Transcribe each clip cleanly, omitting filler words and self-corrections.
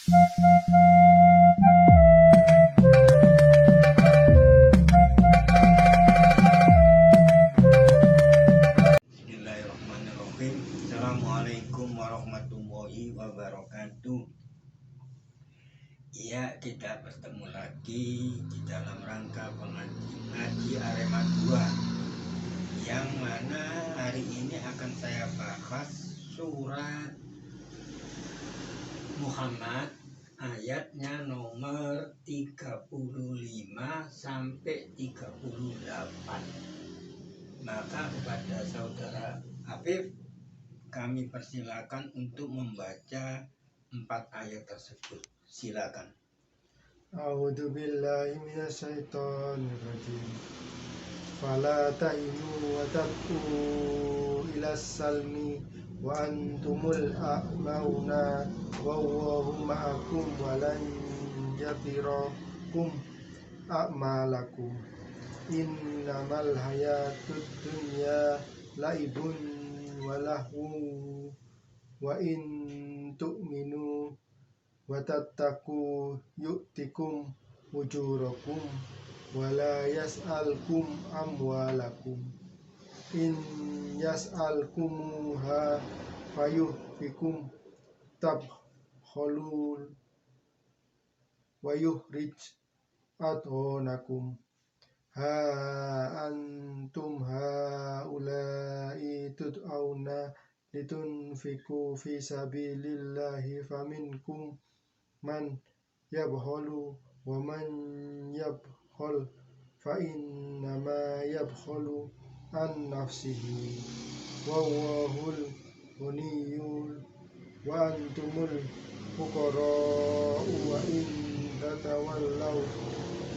Bismillahirrahmanirrahim. Assalamualaikum warahmatullahi wabarakatuh. Ya, kita bertemu lagi di dalam rangka ngaji Arema 2, yang mana hari ini akan saya bahas surat Muhammad ayatnya nomor 35 sampai 38. Maka kepada saudara Habib kami persilakan untuk membaca 4 ayat tersebut. Silakan. A'udzu billahi minasyaitonir rajim. Fala tahinu wa taqu ila salmi wa antumul a'launa wallahu ma'akum wa lan yatirakum a'malakum. Innamal hayatud dunya laibun wa lahu wa in tu'minu watattaku yu'tikum ujurakum wala yas'alkum amwalakum in yas'alkumuha fayuhfikum tabkhalul wa yuhrij adhonakum ha antum haula'i tud'auna litunfiku fi sabilillahi faminkum man yabkhulu wa man yabkhul fa innama yabkhulu an nafsihi wallahul ghaniyyul wa antumul fuqara'u wa in tatawallaw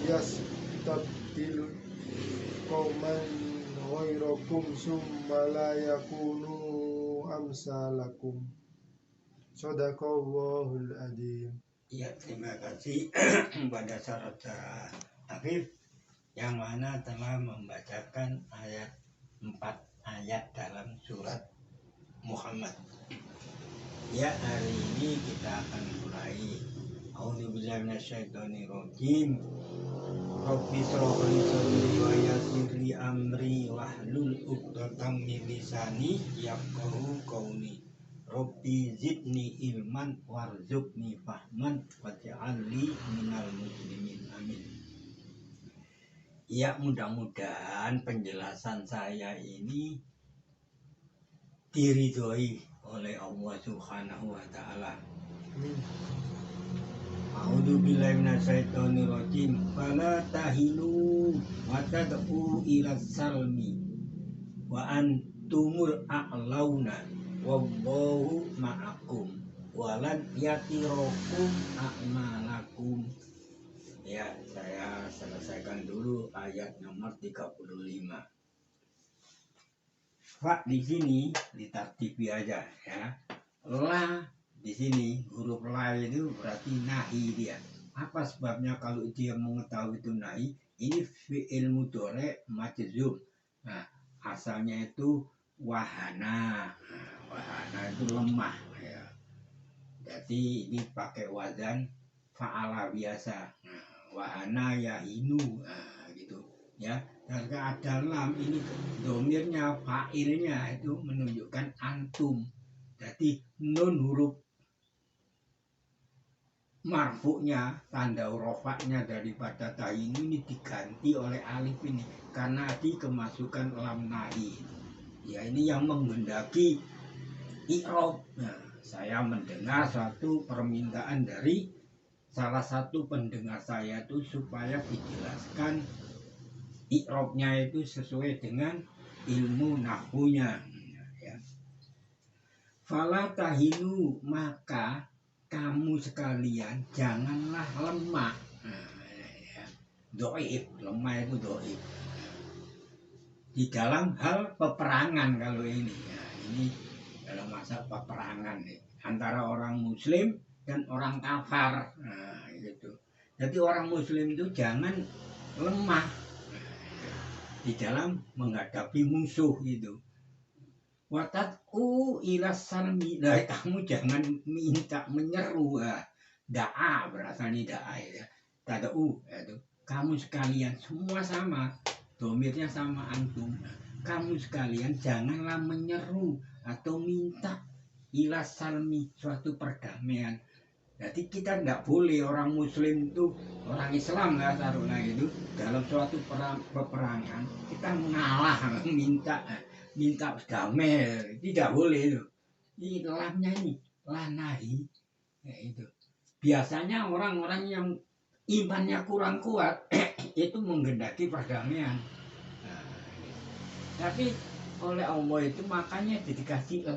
yastabdil qauman ghairakum summa la yakunu amsalakum. Shadaqallahul adzim. Ya, terima kasih kepada saudara Habib yang mana telah membacakan 4 ayat dalam surat Muhammad. Ya, hari ini kita akan mulai. A'udzubillahi minasyaitonirrajim. Rabbi shrah li sadri wa yassir li amri wahlul 'uqdatam min lisani yafqahu qawli. Rabbi zidni ilman warzuqni fahman waj'alni minal muslimin. Amin. Ya, mudah-mudahan penjelasan saya ini diridhoi oleh Allah Subhanahu wa taala. A'udzu billahi minasyaitonir rajim. Fala tahinu wa tad'u ila salmi wa antumul a'launa wallahu ma'akum walan yatirakum a'malakum. Ya, saya selesaikan dulu ayat nomor 35. Pak, di sini ditartibi aja ya. La di sini huruf la itu berarti nahi dia. Apa sebabnya kalau dia mengetahui itu nahi? Ini fi'il mudhari' majzum. Nah, asalnya itu wahana. Wahana itu lemah ya. Jadi ini pakai wazan fa'ala biasa. Wahana yahinu gitu ya. Dan ada lam, ini domirnya fa'ilnya itu menunjukkan antum. Jadi nun huruf marfu'nya, tanda rofaknya daripada tahinu ini diganti oleh alif ini karena dikemasukan lam nahi. Ya, ini yang menghendaki i'rab. Nah, saya mendengar suatu permintaan dari salah satu pendengar saya itu supaya dijelaskan i'rabnya itu sesuai dengan ilmu nahwunya ya. Fala tahinu, maka kamu sekalian janganlah lemah. Ya. Doib, lemah itu doib di dalam hal peperangan. Kalau ini ya, ini dalam masa peperangan nih, antara orang muslim dan orang kafir. Nah, gitu. Jadi orang muslim itu jangan lemah di dalam menghadapi musuh gitu. Watatku ila salmi, nah, kamu jangan minta menyeru. da'a berasal dari da'a ya. Tada'u itu kamu sekalian semua sama, domirnya sama antum. Kamu sekalian janganlah menyeru atau minta ila salmi, suatu perdamaian. Jadi kita tidak boleh orang muslim itu, orang Islam lah taruhlah itu, dalam suatu peperangan kita mengalah minta damai, tidak boleh itu. Ini lamnya ini lanahi ya itu. Biasanya orang-orang yang imannya kurang kuat itu menggendaki perdamaian. Nah, tapi oleh Allah itu makanya dikasih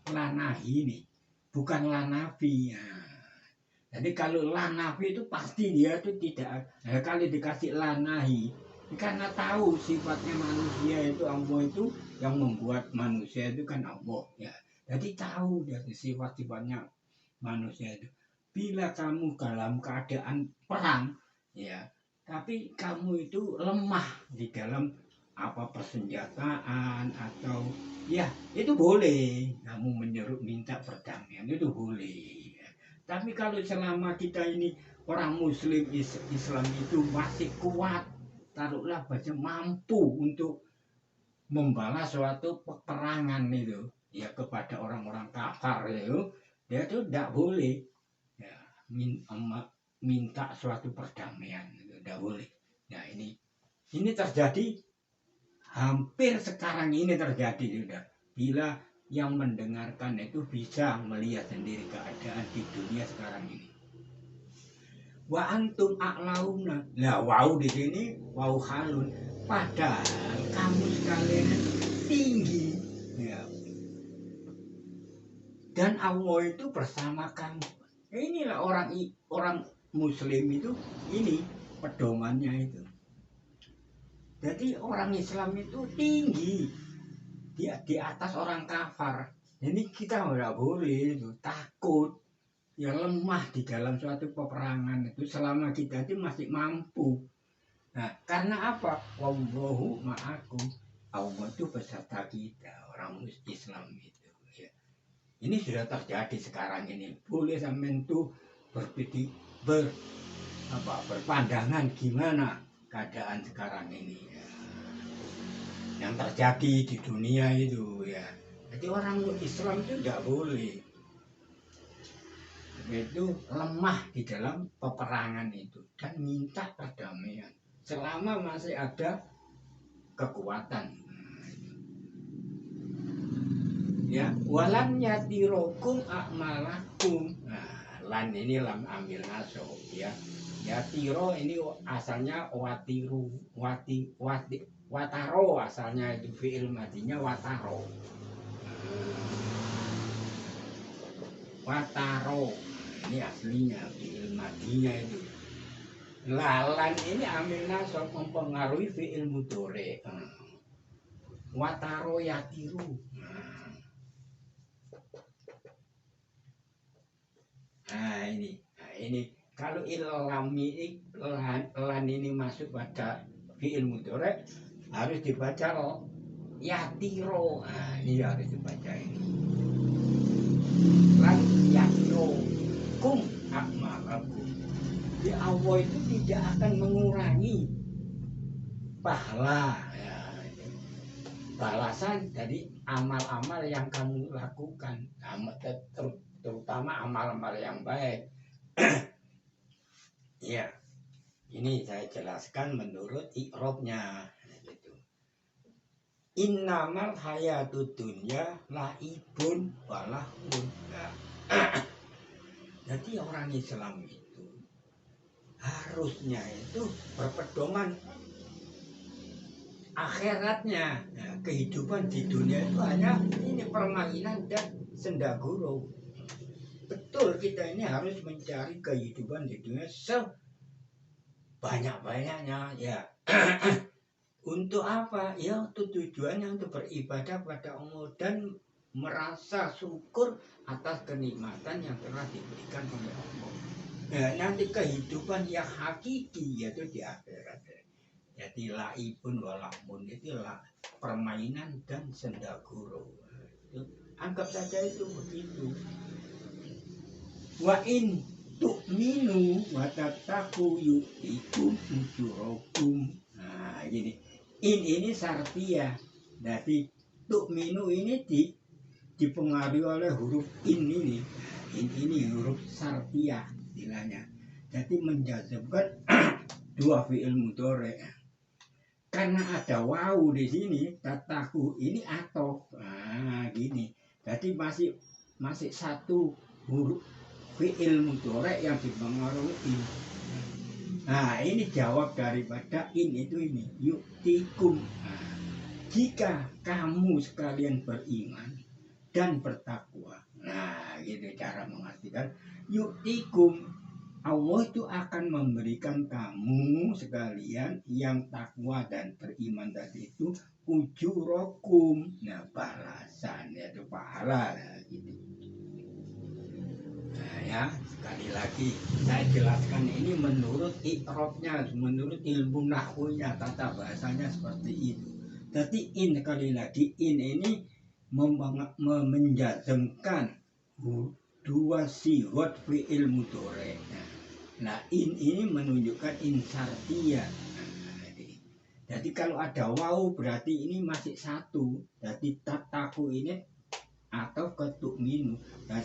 lanahi ini, bukan lanafi. Nah, jadi kalau lanafi itu pasti dia itu tidak. Nah, kalau dikasih lanahi, karena tahu sifatnya manusia itu, Allah itu yang membuat manusia itu kan Allah ya. Jadi tahu dia sifat-sifatnya manusia itu. Bila kamu dalam keadaan perang ya, tapi kamu itu lemah di dalam apa persenjataan atau ya itu boleh kamu menyeru minta perdamaian, itu boleh. Tapi kalau selama kita ini orang muslim Islam itu masih kuat, taruhlah baca mampu untuk membalas suatu peperangan itu ya kepada orang-orang kafir itu, dia itu tidak boleh ya, minta suatu perdamaian itu tidak boleh. Nah ini terjadi hampir sekarang ini terjadi sudah. Bila yang mendengarkan itu bisa melihat sendiri keadaan di dunia sekarang ini. Wa antum a'launa. Lah wau di sini wau halun. Padahal kamu sekalian tinggi ya. Dan Allah itu bersama kamu. Inilah orang muslim itu, ini pedomannya itu. Jadi orang Islam itu tinggi di atas orang kafir. Jadi kita nggak boleh itu takut ya, lemah di dalam suatu peperangan itu selama kita itu masih mampu. Nah, karena apa? Wallahu ma'akum. Allah itu beserta kita, orang Islam itu. Ya. Ini sudah terjadi sekarang ini. Boleh sampean tuh berpandangan gimana keadaan sekarang ini ya. Yang terjadi di dunia itu ya. Jadi orang Islam itu tidak boleh itu lemah di dalam peperangan itu dan minta perdamaian selama masih ada kekuatan. Ya, walam yatirokum a'malakum. Nah, lan ini lam ambil nasab ya. Yatiro ini asalnya wataro, asalnya itu fi'il madinya wataro. Wataro ini aslinya fi'il madinya itu. Lalan ini ambil nasab mempengaruhi fi'il mudhari. Wataro yatiru. Nah ini kalau ilham ini lan ini masuk pada fi'il mudhari harus dibaca yatiro. Nah, ini harus dibaca ini. Lan yatiro kum akmalakum. Di Allah itu tidak akan mengurangi pahala ya, balasan dari amal-amal yang kamu lakukan, terutama amal-amal yang baik. Ya, ini saya jelaskan menurut i'rabnya. Innamal hayatud dunya laibun walahun. Nah, jadi orang Islam itu harusnya itu berpedoman akhiratnya. Nah, kehidupan di dunia itu hanya ini permainan dan sendaguro. Betul, kita ini harus mencari kehidupan di dunia sebanyak-banyaknya ya. Untuk apa? Ya untuk tujuannya untuk beribadah pada Allah dan merasa syukur atas kenikmatan yang telah diberikan oleh Allah. Nah, nanti kehidupan yang hakiki yaitu di akhirat. Jadi laibun walahmun itu permainan dan sendaguro. Anggap saja itu begitu. Wa in tu'minu wa tattaqu yu'tikum ujurakum. Nah, gini. Ini syartiyah. Jadi tu'minu ini dipengaruhi oleh huruf in ini. Ini huruf syartiyah istilahnya. Jadi menjazmkan dua fi'il mudhari. Karena ada wawu di sini, tattaqu ini atof. Nah, gini. Jadi masih satu huruf fi'il mudhari yang dipengaruhi. Nah, ini jawab daripada ini yu'tikum. Nah, jika kamu sekalian beriman dan bertakwa. Nah, gitu cara mengartikan yu'tikum. Allah itu akan memberikan kamu sekalian yang takwa dan beriman tadi itu ujurakum. Nah, balasan yaitu pahala. Nah, gitu. Nah, ya, sekali lagi saya jelaskan ini menurut i'rabnya, menurut ilmu nahwunya, tata bahasanya seperti itu. Jadi sekali lagi ini menjazmkan dua sifat fi'il mudhari. Nah, ini menunjukkan syartiyah. Jadi kalau ada wawu berarti ini masih satu. Jadi tattaqu ini atau tu'minu. Nah,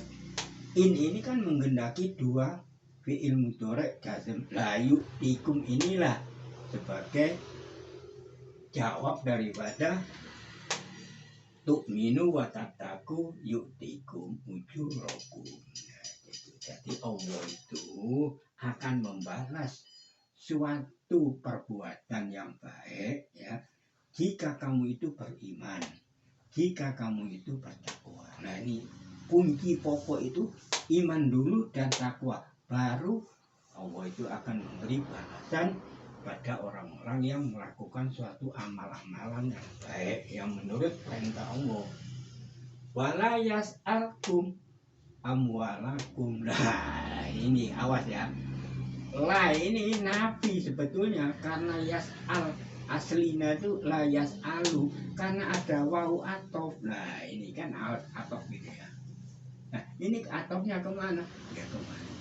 ini kan menggendaki dua fi'il mudhari jazm. La yu'tikum inilah sebagai jawab daripada tu'minu wa tattaqu yu'tikum ujurakum. Jadi Allah itu akan membalas suatu perbuatan yang baik ya jika kamu itu beriman, jika kamu itu bertakwa. Nah, ini kunci pokok itu iman dulu dan takwa, baru Allah itu akan memberi balasan pada orang-orang yang melakukan suatu amal-amalan yang baik yang menurut perintah Allah. Wala yas'alkum amwalakum. Nah, ini awas ya. La ini nafi sebetulnya karena yas'al aslinya itu la yas'alu karena ada wawu atof. Nah, ini kan atof gitu ya. Nah, ini atofnya kemana? Ya kemana?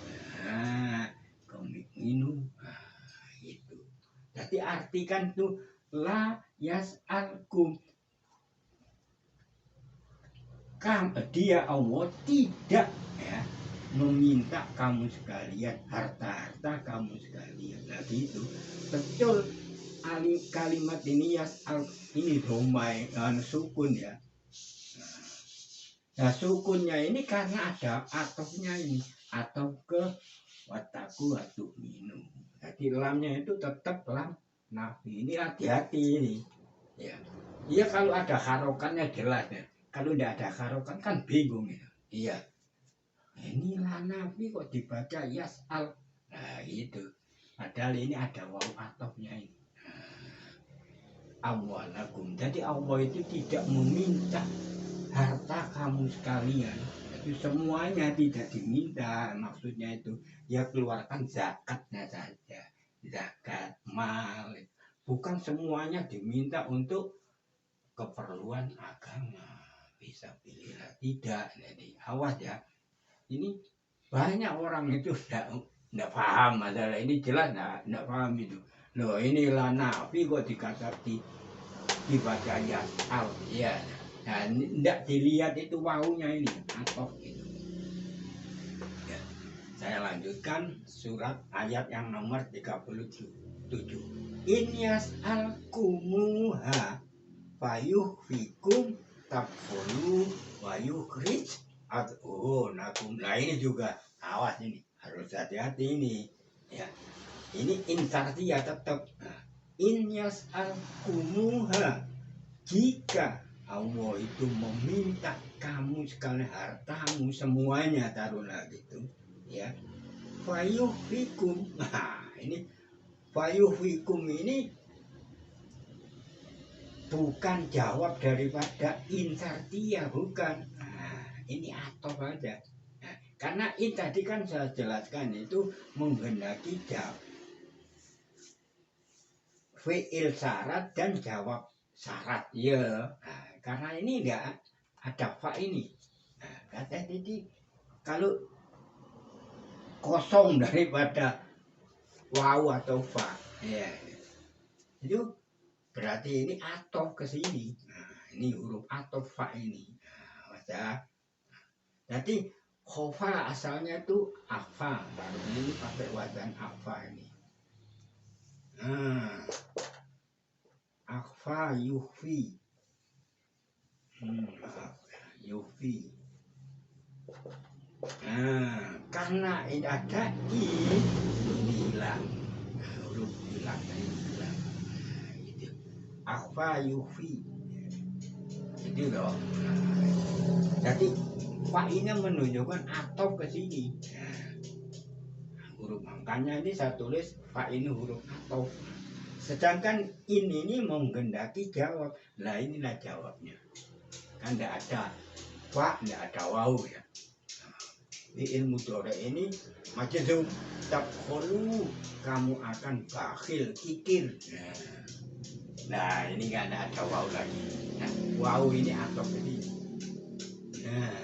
Nah, komikinu. Nah, itu. Jadi artikan tuh la yas'alkum. Dia Allah tidak ya meminta kamu sekalian harta-harta kamu sekalian. Nah, gitu. Betul kalimat ini ini domai sukun ya. Nah, sukunnya ini karena ada atofnya ini atau ke wataku atau minum. Jadi lamnya itu tetap lam nafi. Ini hati-hati ini. Ya. Iya kalau ada harokannya jelas ya. Kalau tidak ada harokan kan bingung ya. Iya. Ini la nafi kok dibaca yas'al. Nah, gitu. Padahal ini ada wawu atofnya ini. Amwalakum. Jadi Allah itu tidak meminta harta kamu sekalian. Itu semuanya tidak diminta. Maksudnya itu ya keluarkan zakatnya saja. Zakat, mal. Bukan semuanya diminta untuk keperluan agama. Bisa pilih tidak. Jadi awas ya. Ini banyak orang itu tidak paham masalah ini, jelas tidak paham itu. Loh, ini la nafi kok dibaca yas'al ya. Nah, tidak dilihat itu wawunya ini atau gitu. Ya, saya lanjutkan surat ayat yang nomor 37. In yas'alkumuha fayuhfikum taqulu wa yukhrij ad'unakum. Nah, ini juga awas, ini harus hati-hati ini ya. Ini insartiyah tetap. Nah, in yas'alkumuha, jika Allah itu meminta kamu sekalian hartamu semuanya, taruhlah gitu ya, fayuhfikum. Nah, ini fayuhfikum ini bukan jawab daripada insartiyah, bukan. Nah, ini atof aja. Nah, karena ini tadi kan saya jelaskan itu menghendaki jawab fi'il syarat dan jawab syarat ya. Nah, karena ini enggak ada fa ini. Nah, kata jadi kalau kosong daripada waw atau fa. Ya. Itu berarti ini atof ke sini. Nah, ini huruf atof fa ini. Nah, baca. Jadi khofa asalnya itu afa, baru ini pakai wazan afa ini. Nah, afa yufi. Yufi. Nah, karena ini ada ini hilang. Nah, huruf hilang ini hilang. Nah, itu. Afa yufi. Itu loh. Nah, jadi fa ini menunjukkan atau ke sini. Nah, huruf makanya ini saya tulis fa ini huruf atau. Sedangkan ini menghendaki jawab. Lah inilah jawabnya. Kan tidak ada fa, tidak ada waw ya. Di ilmu dore ini majzum tabkhulu, kamu akan bakhil, kikir. Nah ini kan ada waw lagi. Nah, waw ini atau ini. Nah,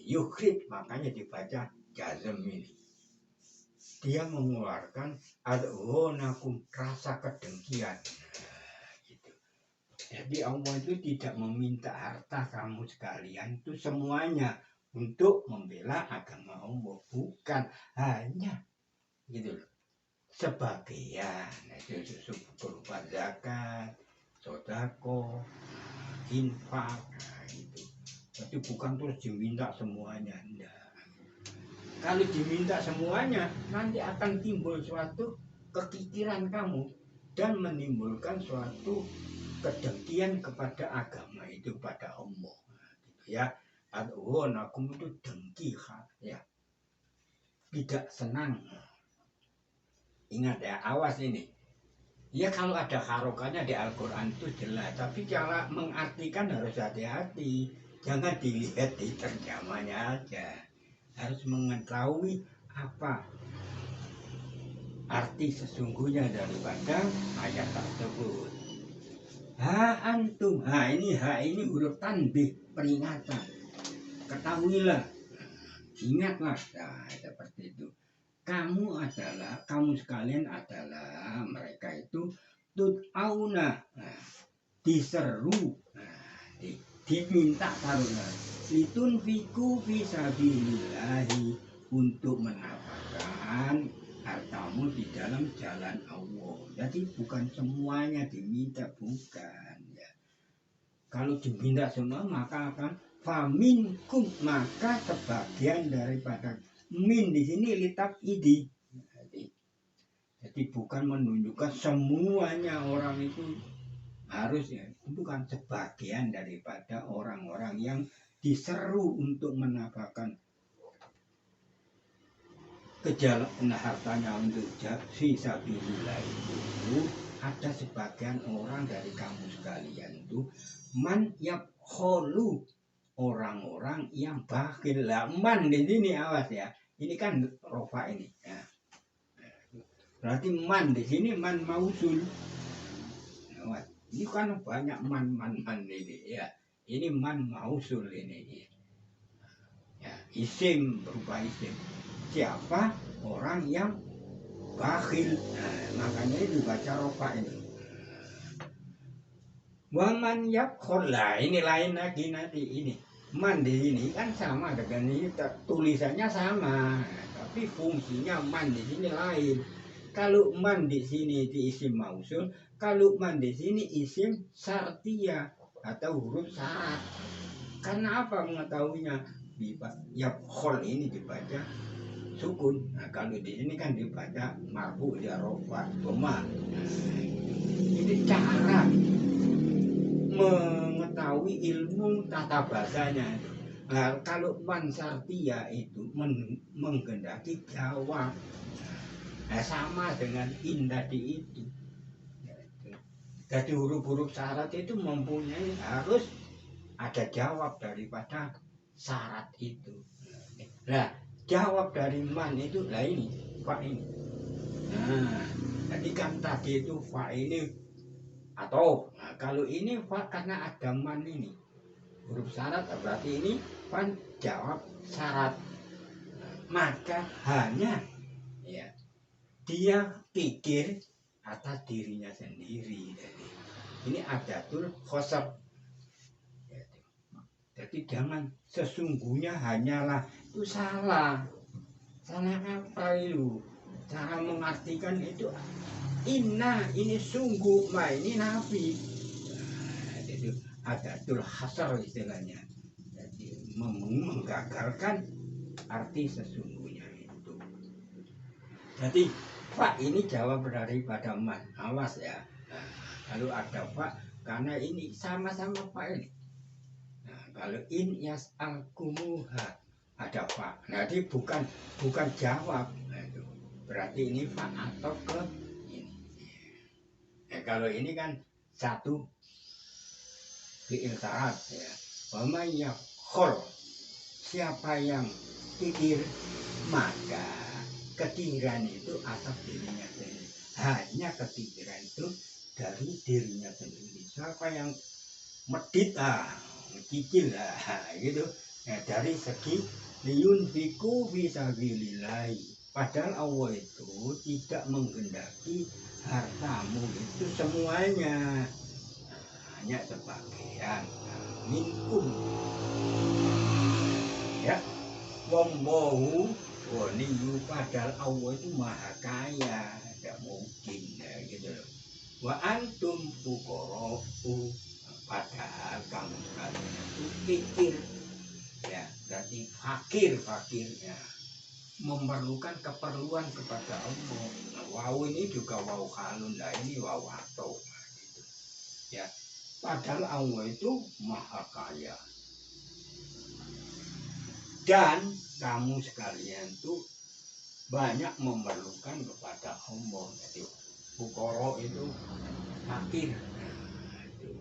yukhrij makanya dibaca jazm ini. Dia mengeluarkan adhonakum, rasa kedengkian. Nah, gitu. Jadi Allah itu tidak meminta harta kamu sekalian itu semuanya untuk membela agama Allah, bukan hanya gitu loh, sebagian itu berupa zakat, sodako, infak, nah, itu. Jadi bukan terus diminta semuanya, enggak. Kalau diminta semuanya nanti akan timbul suatu kekikiran kamu dan menimbulkan suatu kedengkian kepada agama itu, pada Allah, nah, gitu ya. Adhonakum itu dengki ya, tidak senang. Ingat ya, awas ini ya, kalau ada harokannya di Al-Quran itu jelas, tapi cara mengartikan harus hati-hati, jangan dilihat di terjemahnya aja, harus mengetahui apa arti sesungguhnya daripada ayat tersebut. Ha antum, ini huruf tanbih, peringatan. Ketahuilah, ingatlah, nah, seperti itu. Kamu sekalian adalah mereka itu tut'auna, nah, diseru, nah, diminta taruhlah, litunfiku fisabilillahi, untuk menafkahkan hartamu di dalam jalan Allah. Jadi bukan semuanya diminta, bukan ya. Kalau diminta semua maka akan faminkum, maka sebagian daripada min di sini litap idi. Jadi bukan menunjukkan semuanya orang itu harus ya, bukan, sebagian daripada orang-orang yang diseru untuk menafkahkan kejalan hartanya untuk fisabilillah itu, ada sebagian orang dari kamu sekalian itu man yabkhulu, orang-orang yang bakhil. Lah man di sini awas ya, ini kan rofa ini ya. Berarti man di sini man mausul. Awas. Ini kan banyak man ini ya. Ini man mausul ini. Ya, isim berupa isim. Siapa orang yang bakhil. Nah, makanya itu baca rofa ini. Waman yabkhul, lah ini lain lagi nanti ini. Man di sini kan sama dengan ini, tulisannya sama, tapi fungsinya man di sini lain. Kalau man di sini di isim mausul, kalau man di sini isim syartiyah atau huruf syarat. Karena apa mengetahuinya? Yabkhul ini dibaca sukun. Nah, kalau di sini kan dibaca marfu ya rofa doma. Ini cara mengetahui ilmu tata bahasanya. Nah, kalau man syartiyah itu menghendaki jawab, nah, sama dengan in tadi itu. Jadi huruf-huruf syarat itu mempunyai, harus ada jawab daripada syarat itu. Nah, jawab dari man itu, lah ini fa ini. Nah, jadi kan tadi itu fa ini atau, nah, kalau ini fa karena ada man ini huruf syarat, berarti ini fan jawab syarat. Nah, maka hanya ya dia pikir atas dirinya sendiri. Ini adatul khosab. Jadi jangan sesungguhnya hanyalah itu salah. Salah apa itu? Cara mengartikan itu inna ini sungguh, ma ini nafi. Nah, itu adatul hasar istilahnya. Jadi menggagalkan arti sesungguhnya itu. Jadi Pak ini jawab daripada Mas. Awas ya. Nah, lalu ada Pak karena ini sama-sama Pak ini. Nah, kalau in yas'alkumuha ada Pak. Jadi bukan jawab. Nah, itu. Berarti ini Pak atau ke ini. Nah, kalau ini kan satu fi'il syarat ya. Wa may yakhur, siapa yang kikir maka kekikiran itu atas dirinya sendiri. Hanya kekikiran itu dari dirinya sendiri. Siapa yang medit kikil gitu. Nah, dari segi liyunfiku fisabilillahi. Padahal Allah itu tidak menghendaki hartamu itu semuanya, hanya sebagian. Minkum ya, wong mau woniyu, padahal Allah itu maha kaya, tidak mungkin ya, gitu loh. Wa antum fuqara'u, padahal kamu sekalian itu pikir ya, berarti fakirnya memerlukan keperluan kepada Allah. Nah, wau ini juga wau halun, nah ini wau atau gitu. Ya, padahal Allah itu maha kaya. Dan kamu sekalian tuh banyak memerlukan kepada Allah. Jadi fukara itu fakir. Nah, itu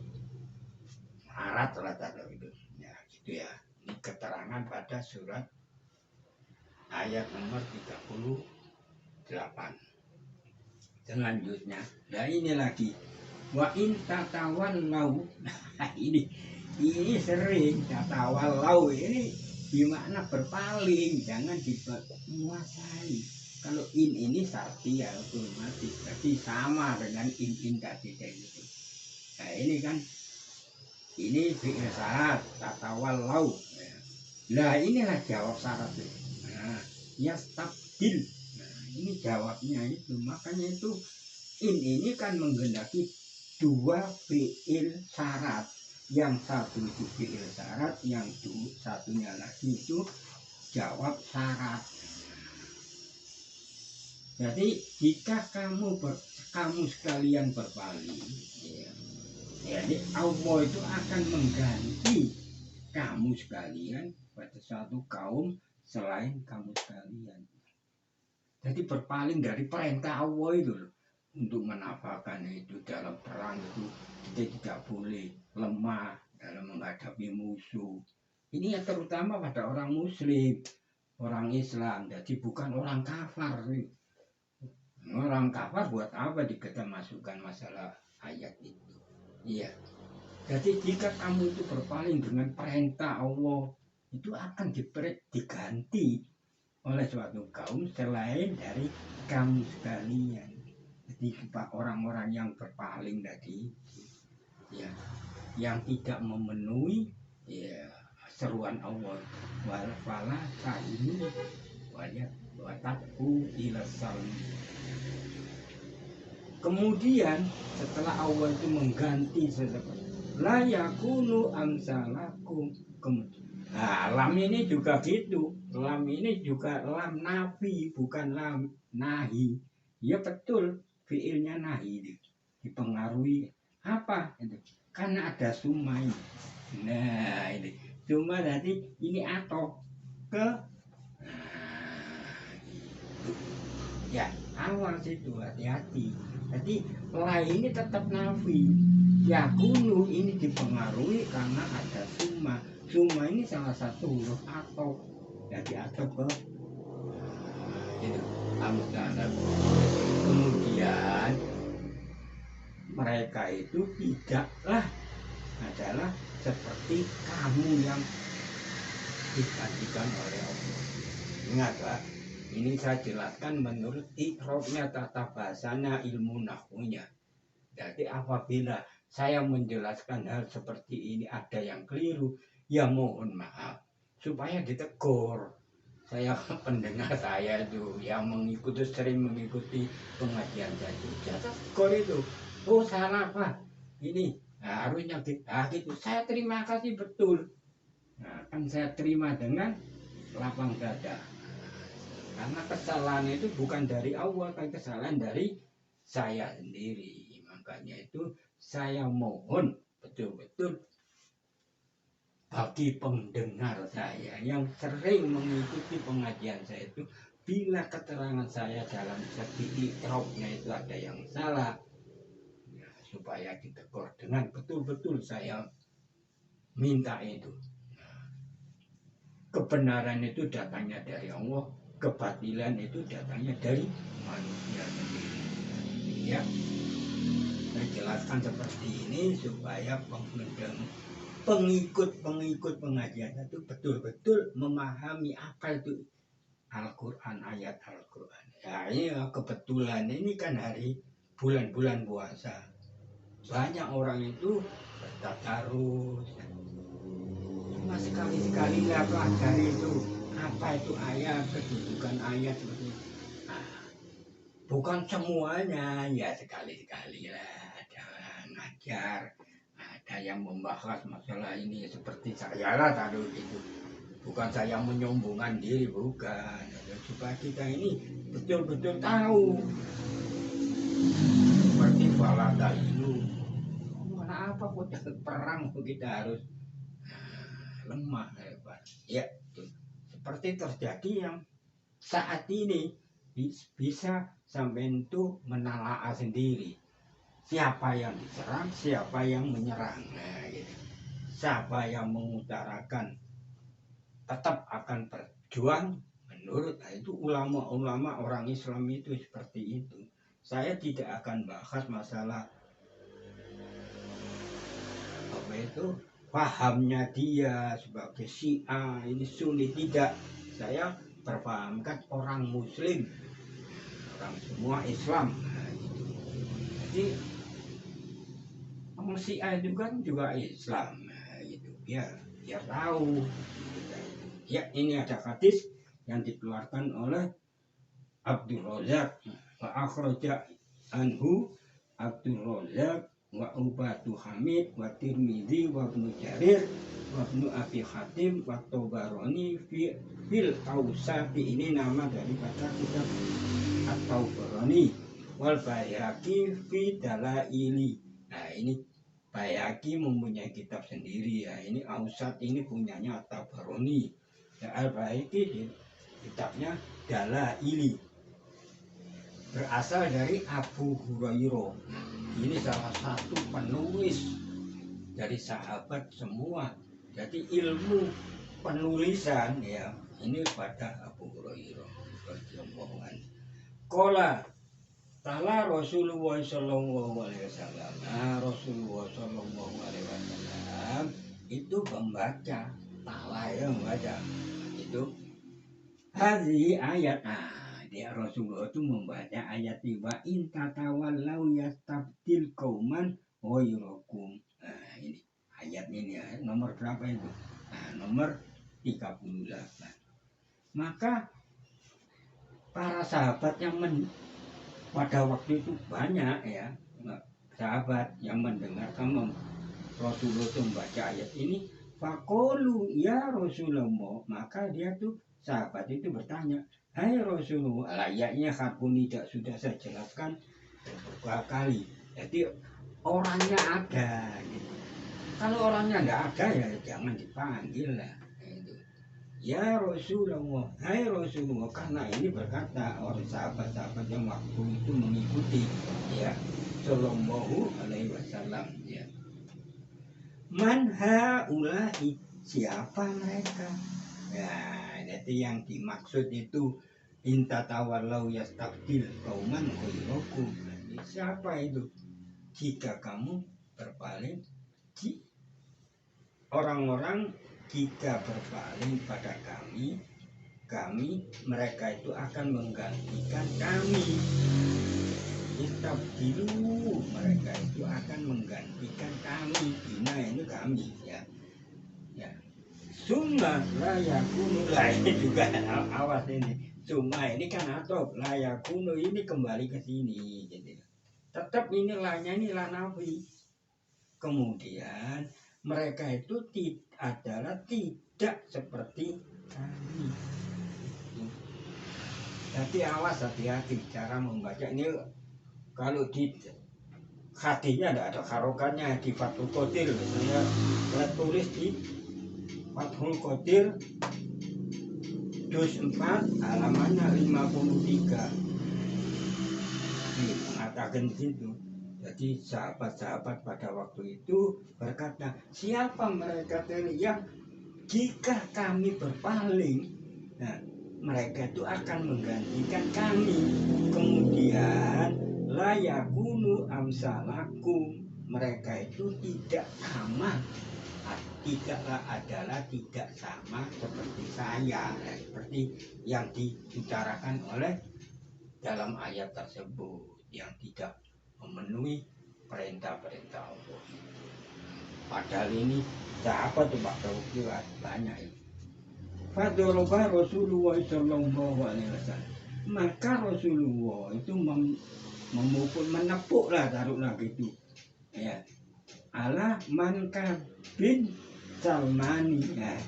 syarat rata itu. Ya, gitu ya. Ini keterangan pada surat ayat nomor 38. Selanjutnya, nah ini lagi. Wa in tatawallau. Nah, ini sering tatawallau ini gimana berpaling, jangan menguasai. Kalau ini sarti ya otomatis, berarti sama dengan in tadi kayak gitu. Nah ini kan ini fi'il syarat tatawallau. Nah inilah jawab syarat itu. Nah, yastabdil. Nah, ini jawabnya itu. Makanya itu ini kan menghendaki dua fi'il syarat. Yang satu itu fi'il syarat, yang satunya lagi itu jawab syarat. Jadi jika kamu sekalian berpaling, ya, jadi Allah itu akan mengganti kamu sekalian pada satu kaum selain kamu sekalian. Jadi berpaling dari perintah Allah itu loh. Untuk menafalkan itu dalam perang itu kita tidak boleh lemah dalam menghadapi musuh. Ini ya terutama pada orang muslim, orang Islam. Jadi bukan orang kafir. Orang kafir buat apa kita masukkan masalah ayat itu? Iya. Jadi jika kamu itu berpaling dengan perintah Allah, itu akan diganti oleh suatu kaum selain dari kamu sekalian. Jadi orang-orang yang berpaling tadi, ya, yang tidak memenuhi ya, seruan Allah, wala ta'inu wa taqu ila salim. Kemudian setelah Allah itu mengganti sesuatu, la yakunu amsalakum. Nah, lam ini juga gitu. Lam ini juga lam nafi, bukan lam nahi. Ya betul, fiilnya nahi dipengaruhi apa? Karena ada summa ini. Nah, ini summa tadi ini atau ke ya awal situ, hati-hati. Jadi la ini tetap nafi. Ya kunu ini dipengaruhi karena ada summa. Summa ini salah satu huruf atau, jadi atau ke itu amsalah. Kemudian mereka itu tidaklah adalah seperti kamu yang digantikan oleh Allah. Ingat Pak, ini saya jelaskan menurut ikrobnya tata bahasanya ilmu nahwunya. Jadi apabila saya menjelaskan hal seperti ini ada yang keliru, ya mohon maaf supaya ditegur. Saya pendengar saya itu yang mengikuti sering mengikuti pengajian saya itu, saya tegur itu. Oh salah Pak, ini harusnya gitu. Saya terima kasih betul. Nah, kan saya terima dengan lapang dada. Karena kesalahan itu bukan dari Allah, tapi kesalahan dari saya sendiri. Makanya itu saya mohon betul-betul bagi pendengar saya yang sering mengikuti pengajian saya itu, bila keterangan saya dalam segi ikrobnya itu ada yang salah, ya, supaya ditegur dengan betul-betul saya minta itu. Kebenaran itu datangnya dari Allah, kebatilan itu datangnya dari manusia sendiri. Ya, saya jelaskan seperti ini supaya pengikut pengajian itu betul-betul memahami apa itu Al-Quran, ayat Al-Quran. Ya, ini kebetulan ini kan hari bulan-bulan puasa. Banyak orang itu bertadarus, cuma sekali-sekali lah pelajari itu apa itu ayat, kedudukan ayat seperti itu. Nah, bukan semuanya, ya sekali-sekali lah ada ngajar, ada yang membahas masalah ini seperti saya lah tadi itu. Bukan saya menyombongkan diri, bukan. Supaya kita ini betul-betul tahu seperti falada itu. Kenapa kok perang kita harus lemah hebat? Ya, seperti terjadi yang saat ini bisa sampai itu menelaah sendiri. Siapa yang diserang, siapa yang menyerang. Nah, gitu. Siapa yang mengutarakan tetap akan berjuang menurut itu ulama-ulama orang Islam itu seperti itu. Saya tidak akan bahas masalah apa itu pahamnya dia sebagai Syiah ini Sunni, tidak. Saya berpahamkan orang Muslim, orang semua Islam. Nah, gitu. Jadi orang Syiah itu kan juga Islam. Nah, gitu. Biar tahu. Ya, ini ada hadis yang dikeluarkan oleh Abdul Razak wa akhraja anhu Abdul Razak wa Ubadu Hamid wa Tirmidzi wa Ibnu Jarir wa Ibnu Abi Hatim wa Tabarani fil Awsat. Ini nama daripada kitab At-Tabarani wal Baihaqi fi Dalaili. Nah, ini Baihaqi mempunyai kitab sendiri ya. Ini Awsat ini punyanya At-Tabarani. Ya, Al-Baihaqi di kitabnya Dalaili. Berasal dari Abu Hurairah. Ini salah satu penulis dari sahabat semua. Jadi ilmu penulisan ya ini pada Abu Hurairah radhiyallahu anhu. Qala ta'ala Rasulullah sallallahu alaihi wasallam. Nah, Rasulullah sallallahu alaihi wasallam itu membaca, ta'ala ya membaca. Itu hadhihi ayat. Dia Rasulullah itu membaca ayat wa in tatawallau yastabdil qauman ghayrakum. Nah, ini ayat ini ya, nomor berapa itu? Nah, nomor 38. Maka para sahabat yang pada waktu itu banyak ya, sahabat yang mendengarkan Rasulullah itu membaca ayat ini, faqalu ya Rasulullah, maka dia tuh sahabat itu bertanya, hai Rasulullah, ayatnya hakuni sudah saya jelaskan beberapa kali. Jadi orangnya ada gitu. Kalau orangnya nggak ada ya jangan dipanggil lah. Gitu. Ya Rasulullah, hai Rasulullah, karena ini berkata orang sahabat-sahabat yang waktu itu mengikuti ya Sallallahu alaihi wasallam ya. Man haulahi, siapa mereka? Ya, jadi yang dimaksud itu inta tawallau yastabdil qauman ghayrakum. Siapa itu? Jika kamu berpaling, orang-orang jika berpaling pada kami, mereka itu akan menggantikan kami. Istabdilu, mereka itu akan menggantikan kami. Bina ini kami, ya. Summa layakunu, lah ini juga awas ini. Summa ini kan atau layakunu ini kembali ke sini, gitu. Tetap ini lahnya ini lah nafi. Kemudian mereka itu adalah tidak seperti kami. Jadi awas, hati-hati cara membaca ini. Kalau di hatinya tidak ada harokannya, di Fathul Qadir saya tulis di Fathul Qadir juz 4 halamannya 53 mengatakan situ. Jadi sahabat-sahabat pada waktu itu berkata, siapa mereka yang jika kami berpaling, nah, mereka itu akan menggantikan kami. Kemudian layakunu amsalakum, mereka itu tidak sama, tidak sama seperti saya, seperti yang diutarakan oleh dalam ayat tersebut, yang tidak memenuhi perintah-perintah Allah. Padahal ini siapa tuh Pak Tauhid banyak ini. Fadoroba Rasulullah Sallallahu Alaihi Wasallam, maka Rasulullah itu memukul, menepuk lah, taruhlah gitu, ya, ala manka bin Salmani. Ya,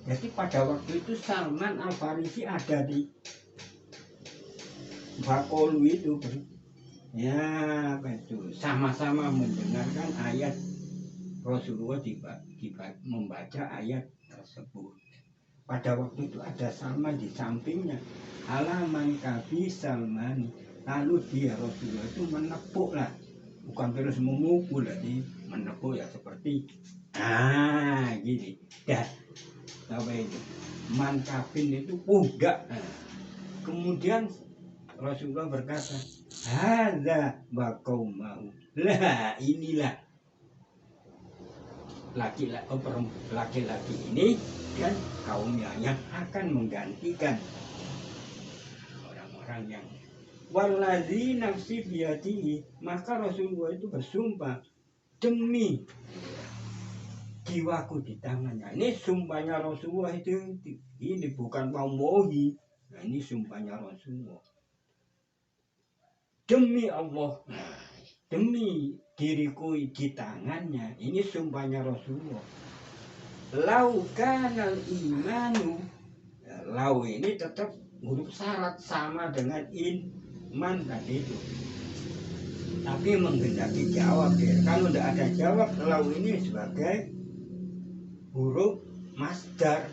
jadi pada waktu itu Salman Al Farisi ada di Bakolu itu, ya, betul, sama-sama mendengarkan ayat Rasulullah membaca ayat tersebut. Pada waktu itu ada Salman di sampingnya, ala manka bin Salmani. Lalu dia Rasulullah itu menepuk lah, bukan terus memukul, jadi menepuk ya seperti gini. Dan apa itu? Mankafin itu pundak. Kemudian Rasulullah berkata, hadza wa qaumau. Lah inilah laki-laki ini dan kaumnya yang akan menggantikan orang-orang yang waladzi nafsi biyadihi, maka Rasulullah itu bersumpah demi jiwaku di tangannya. Ini sumpahnya Rasulullah itu, ini bukan mau mohi. Nah, ini sumpahnya Rasulullah. Demi Allah, demi diriku di tangannya, ini sumpahnya Rasulullah. Lau kanal imanu, lau ini tetap huruf syarat sama dengan iman tadi itu. Tapi menghendaki jawab ya. Kalau tidak ada jawab, lau ini sebagai huruf masdar.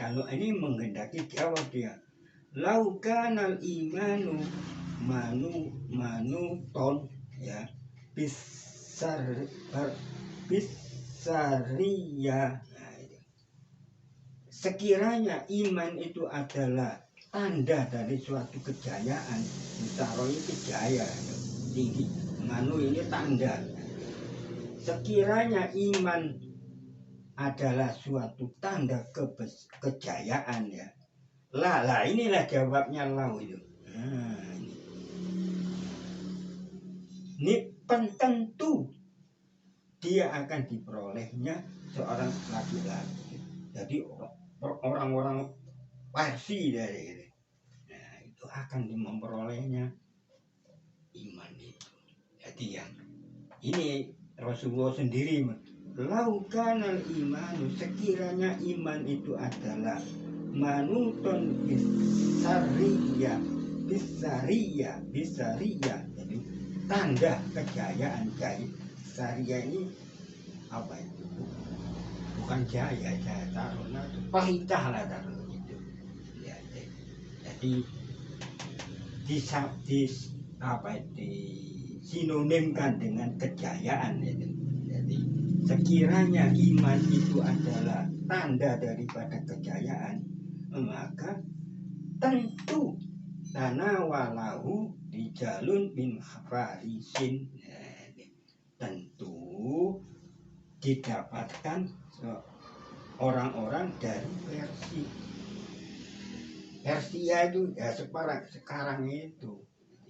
Kalau ini menghendaki jawab dia. Lau kanal imanu manuton, ya, bisariya. Sekiranya iman itu adalah tanda dari suatu kejayaan, misalnya kejaya tinggi, manu ini tanda. Sekiranya iman adalah suatu tanda kejayaan, ya, lah inilah jawabnya lau itu. Ini pententu dia akan diperolehnya seorang laki-laki. Jadi orang-orang Parsi dari ini, nah, itu akan memperolehnya iman itu. Jadi yang ini Rasulullah sendiri, laukanal imanu, sekiranya iman itu adalah manuton bisariya, jadi tanda kejayaan. Saria ini apa itu? Bukan jaya taruhnya itu perintah lah, taruh itu. Ya, jadi disinonimkan dengan kejayaan, itu. Jadi sekiranya iman itu adalah tanda daripada kejayaan, maka tentu tanawalahu rijalun min farisin, tentu didapatkan orang-orang dari Persia. Persia itu ya sekarang itu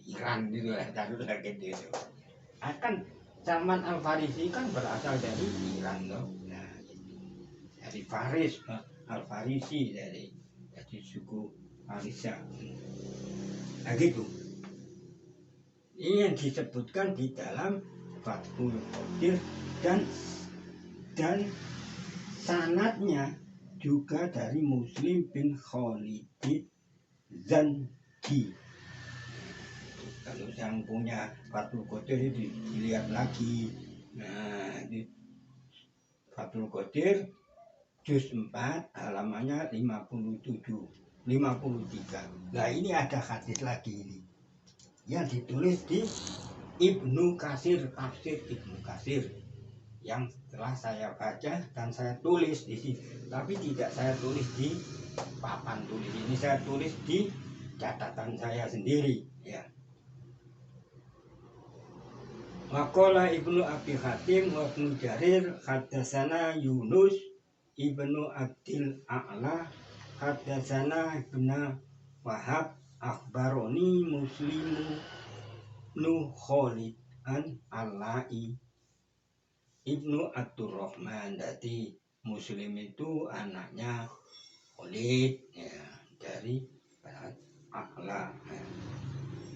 Iran gitu lah, taruhlah gitu. Akan Salman Al Farisi kan berasal dari Iran loh. Nah, gitu. Dari Faris, Al Farisi dari suku Farisa. Nah gitu. Ini yang disebutkan di dalam Fathul Qadir dan sanadnya juga dari Muslim bin Khalid Zanji. Kalau yang punya Fathul Qadir itu dilihat lagi. Nah, di Fathul Qadir juz 4 halamannya 53. Nah, ini ada hadis lagi ini yang ditulis di Ibnu Katsir, tafsir Ibnu Katsir, yang telah saya baca dan saya tulis di sini, tapi tidak saya tulis di papan tulis ini, saya tulis di catatan saya sendiri ya. Maqala Ibnu Abi Hatim wa Ibnu Jarir haddatsana Yunus Ibnu Abdil A'la haddatsana Ibnu Wahab akhbaroni Muslimu Nu Khalid an Alai Ibnu Abdurrahman. Jadi Muslim itu anaknya Khalid ya, dari A'la ya,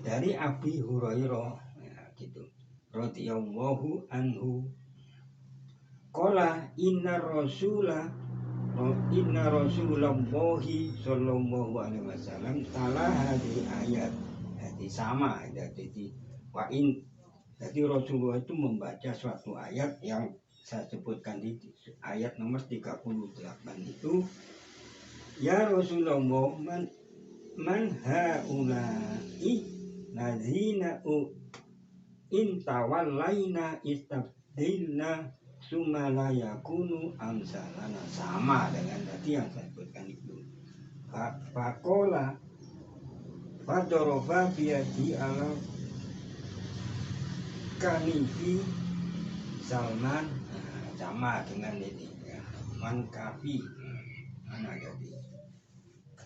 dari Abi Hurairah ya, gitu radhiyallahu anhu qala inna Rasulullahi sallallahu alaihi wasallam salah hadhihi ayat. Jadi sama jadi Rasulullah itu membaca suatu ayat yang saya sebutkan di ayat nomor 38 itu, ya Rasulullah man haulai lazina intawallaina istabdilna sumala yakunu amsalana. Sama dengan tadi yang saya sebutkan itu. Fakola fadoroba biadi ala kanifi Salman. Sama dengan ini ya. Man kafi mana jadi.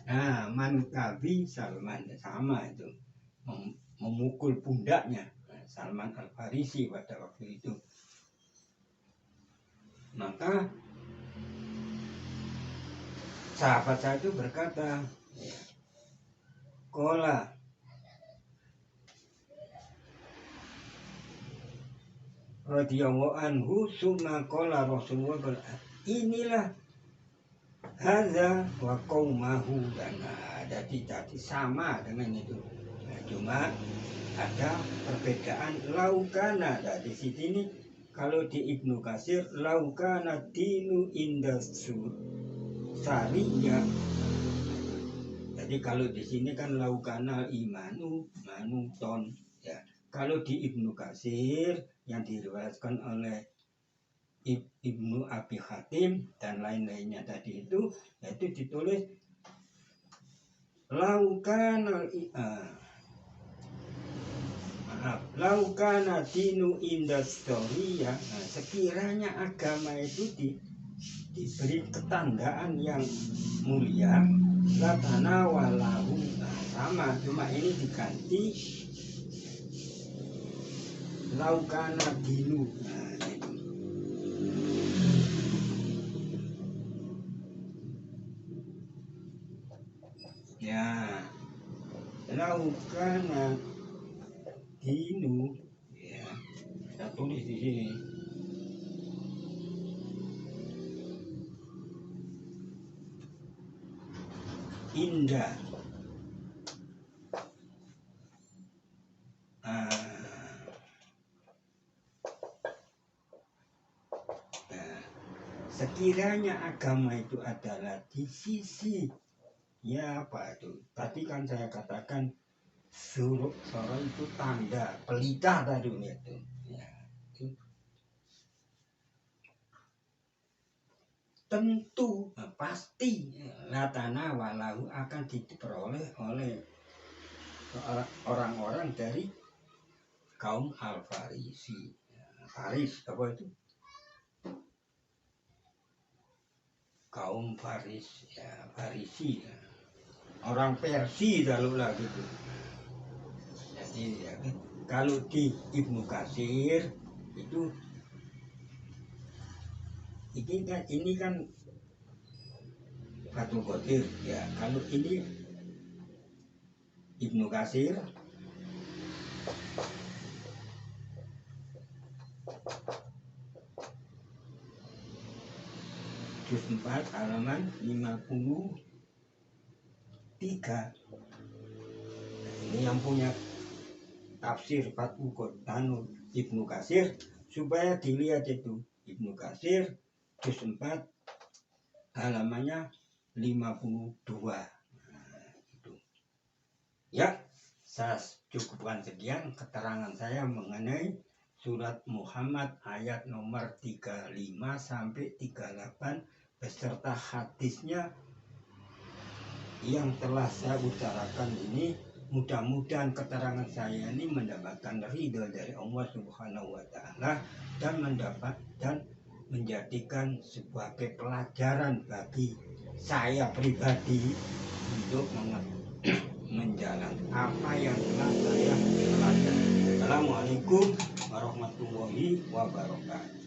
Nah, man kafi Salman sama itu, memukul pundaknya Salman Al Farisi pada waktu itu. Maka sahabat saya itu berkata, Kola radhiyallahu anhu summa kola Rasulullah, inilah hadza wa qaumahu. Dan jadi sama dengan itu. Nah, cuma ada perbedaan laukana. Nah, di sini kalau di Ibnu Katsir laukana dinu indasariyah. Jadi kalau di sini kan laukana imanu manuton ya. Kalau di Ibnu Katsir yang diriwayatkan oleh Ibnu Abi Hatim dan lain-lainnya tadi itu, yaitu ditulis laukana dinu indastoriyah. Nah, sekiranya agama itu diberi ketandaan yang mulia, latana walahu. Nah, sama, cuma ini diganti laukana dinu. Nah, itu. Ya, laukana dinu ya, saya tulis di sini. Indah. Sekiranya agama itu adalah di sisi ya apa itu? Tadi kan saya katakan suruh itu tanda pelita tadi itu. Ya, itu. Tentu pasti latana walau akan diperoleh oleh orang-orang dari kaum Al-Farisi. Faris apa itu? Kaum Faris ya, Farisi ya. orang Persia kalau lah gitu. Jadi ya, kalau di Ibnu Katsir itu ini kan Fathul Qadir ya. Kalau ini Ibnu Katsir juz 4 halaman 53. Ini yang punya tafsir Fathul Qadir Ibnu Katsir, supaya dilihat itu Ibnu Katsir juz 4 halamannya 52. Nah, itu. Ya, saya cukupkan sekian keterangan saya mengenai surat Muhammad ayat nomor 35 sampai 38 beserta hadisnya yang telah saya utarakan ini. Mudah-mudahan keterangan saya ini mendapatkan ridho dari Allah Subhanahu wa taala dan menjadikan sebagai pelajaran bagi saya pribadi untuk menjalankan apa yang telah saya pelajari. Assalamualaikum warahmatullahi wabarakatuh.